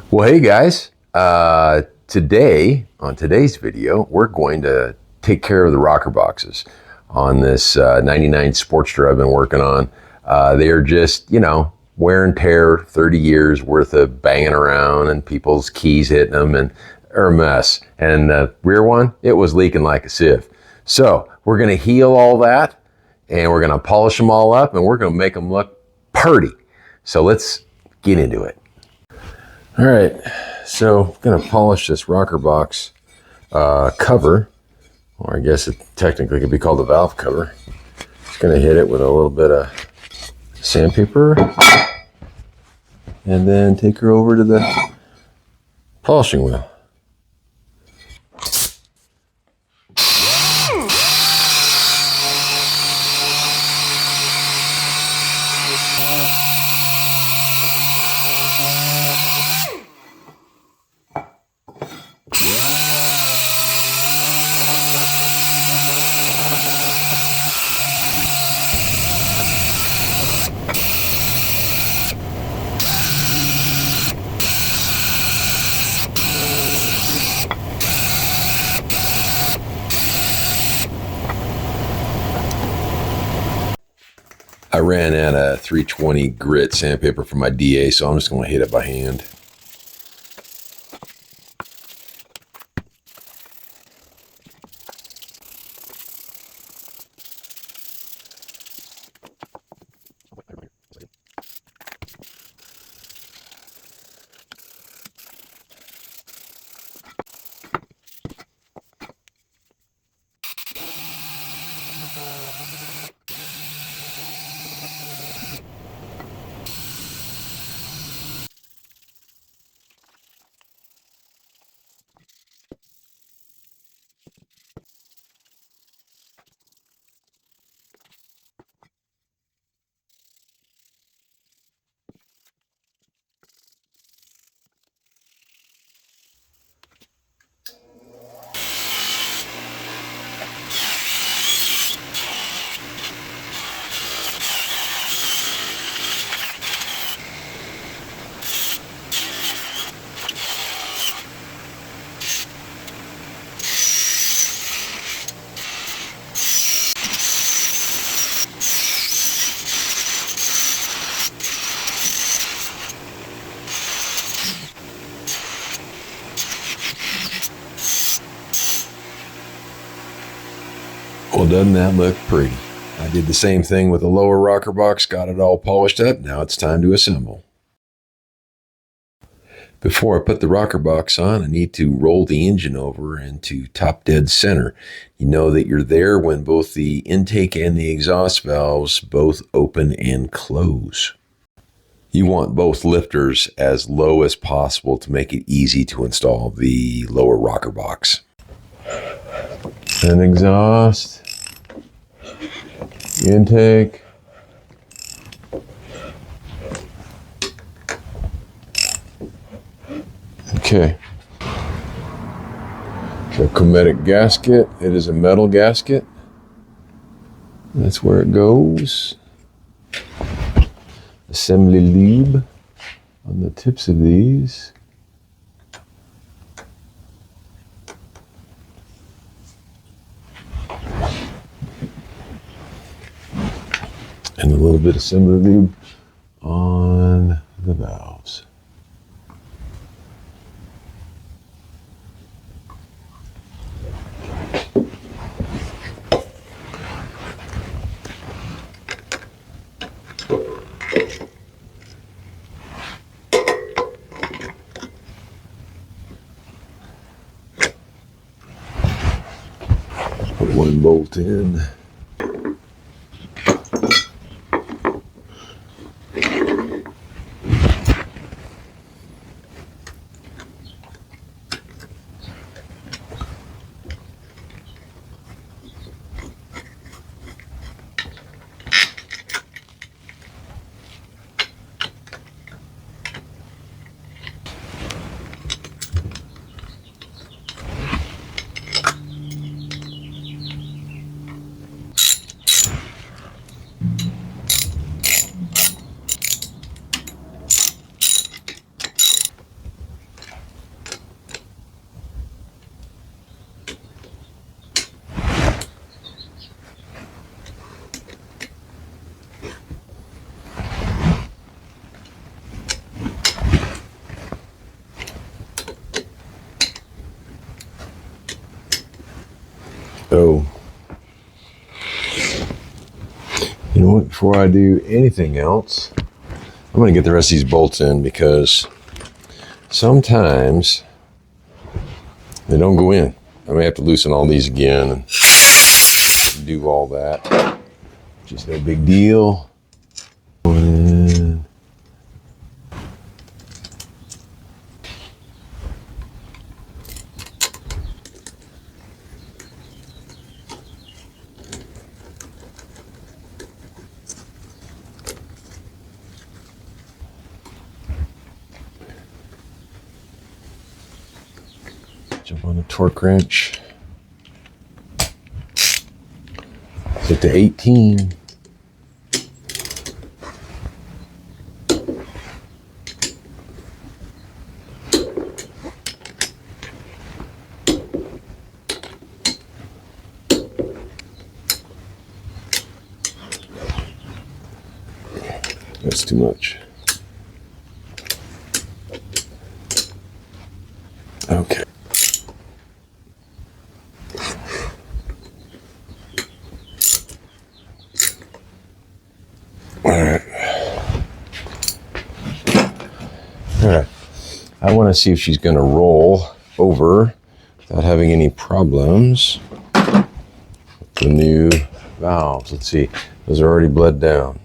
Well, hey guys, on today's video, we're going to take care of the rocker boxes on this 99 Sportster I've been working on. They are just, wear and tear, 30 years worth of banging around and people's keys hitting them and are a mess. And the rear one, it was leaking like a sieve. So we're going to heal all that and we're going to polish them all up and we're going to make them look purty. So let's get into it. All right, so I'm gonna polish this rocker box cover, or I guess it technically could be called a valve cover. Just gonna hit it with a little bit of sandpaper and then take her over to the polishing wheel. I ran out of 320 grit sandpaper for my DA, so I'm just going to hit it by hand. Well, doesn't that look pretty? I did the same thing with the lower rocker box, got it all polished up. Now it's time to assemble. Before I put the rocker box on, I need to roll the engine over into top dead center. You know that you're there when both the intake and the exhaust valves both open and close. You want both lifters as low as possible to make it easy to install the lower rocker box. And exhaust, intake, okay. The Cometic gasket, it is a metal gasket. That's where it goes. Assembly lube on the tips of these. And a little bit of assembly lube on the valves. Put one bolt in. Oh, you know what? Before I do anything else, I'm going to get the rest of these bolts in because sometimes they don't go in. I may have to loosen all these again and do all that. Just no big deal. And jump on the torque wrench. Get to 18. That's too much. Okay. All right. I want to see if she's going to roll over without having any problems with the new valves. Let's see. Those are already bled down.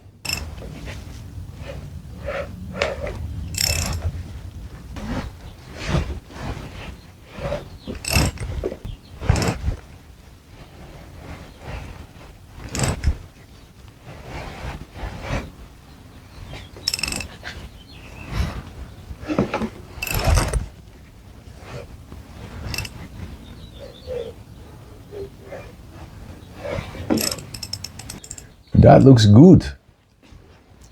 That looks good.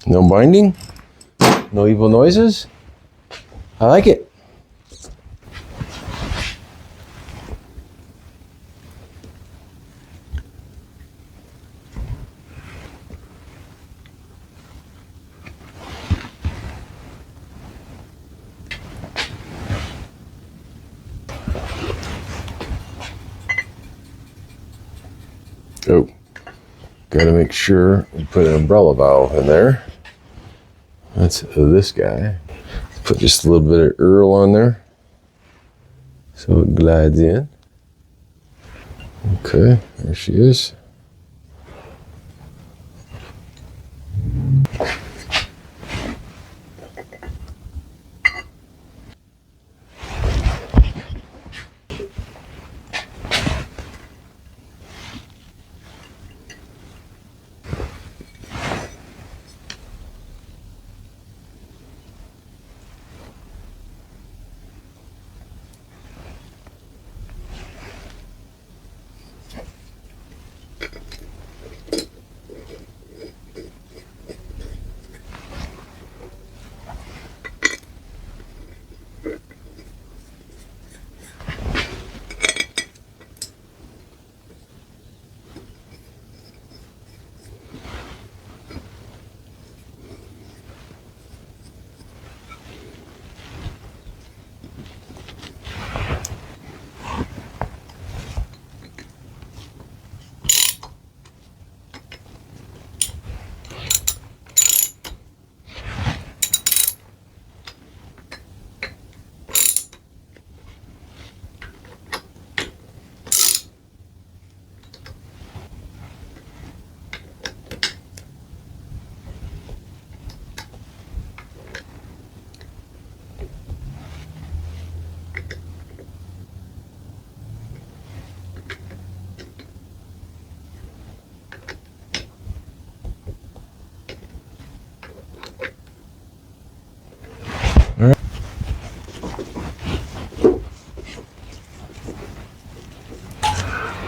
No binding, no evil noises. I like it. Oh. Got to make sure we put an umbrella valve in there. That's this guy. Put just a little bit of Earl on there so it glides in. Okay, there she is.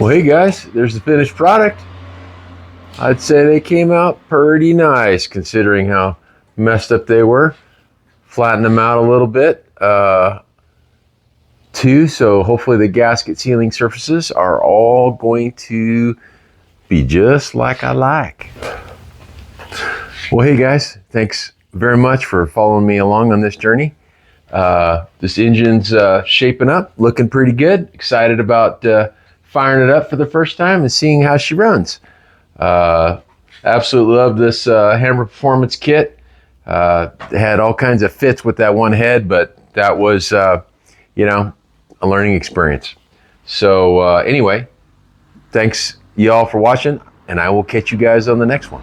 Well, hey guys, there's the finished product. I'd say they came out pretty nice considering how messed up they were. Flatten them out a little bit too, so hopefully the gasket sealing surfaces are all going to be just like I like. Well, hey guys, thanks very much for following me along on this journey. This engine's shaping up, looking pretty good. Excited about firing it up for the first time and seeing how she runs. Absolutely love this Hammer Performance kit. Had all kinds of fits with that one head, but that was, you know, a learning experience. So anyway, thanks you all for watching, and I will catch you guys on the next one.